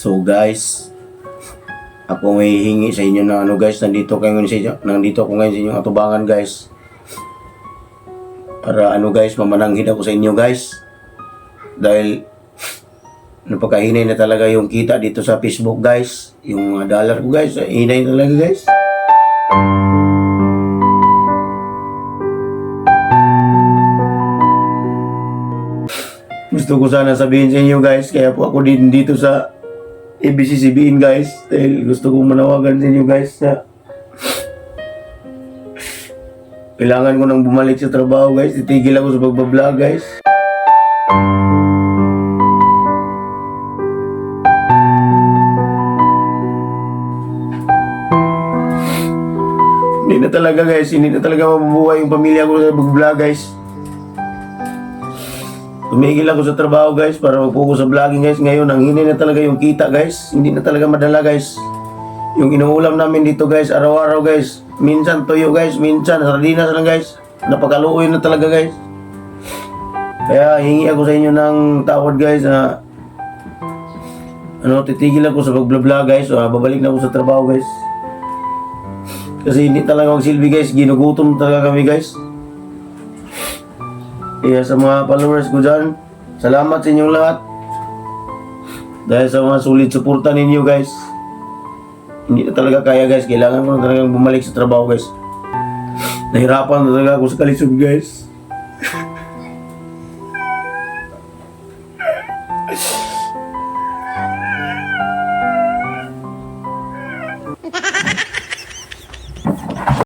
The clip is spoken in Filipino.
So guys, ako may hingi sa inyo na guys, nandito ako ngayon sa inyong atubangan guys. Para guys, mamananghid ako sa inyo guys. Dahil napakahinay na talaga yung kita dito sa Facebook guys. Yung mga dollar ko guys, hinay talaga guys. Gusto ko sana sabihin sa inyo guys, kaya po ako din dito sa ABCCBN guys. Dahil gusto kong manawagan sa inyo guys na kailangan ko nang bumalik sa trabaho guys. Titigil ako sa pagbablog guys. Hindi na talaga mabubuhay yung pamilya ko sa pag-vlog guys. Tumigil ako sa trabaho guys para mag-focus sa vlogging guys. Ngayon ang hindi na talaga yung kita guys. Hindi na talaga madala guys. Yung inuulam namin dito guys, araw-araw guys. Minsan tuyo guys, minsan sardinas lang guys. Napakaluoy na talaga guys. Kaya hingi ako sa inyo ng tawad guys na titigil ako sa pag-vlog guys. Babalik na ako sa trabaho guys. Kasi hindi talaga magsilbi guys. Ginugutom talaga kami guys. Kaya sa mga followers ko dyan, salamat sa inyong lahat. Dahil sa mga sulit suporta ninyo guys. Hindi na talaga kaya guys. Kailangan ko na talagang bumalik sa trabaho guys. Nahirapan na talaga ako sa kalisod guys.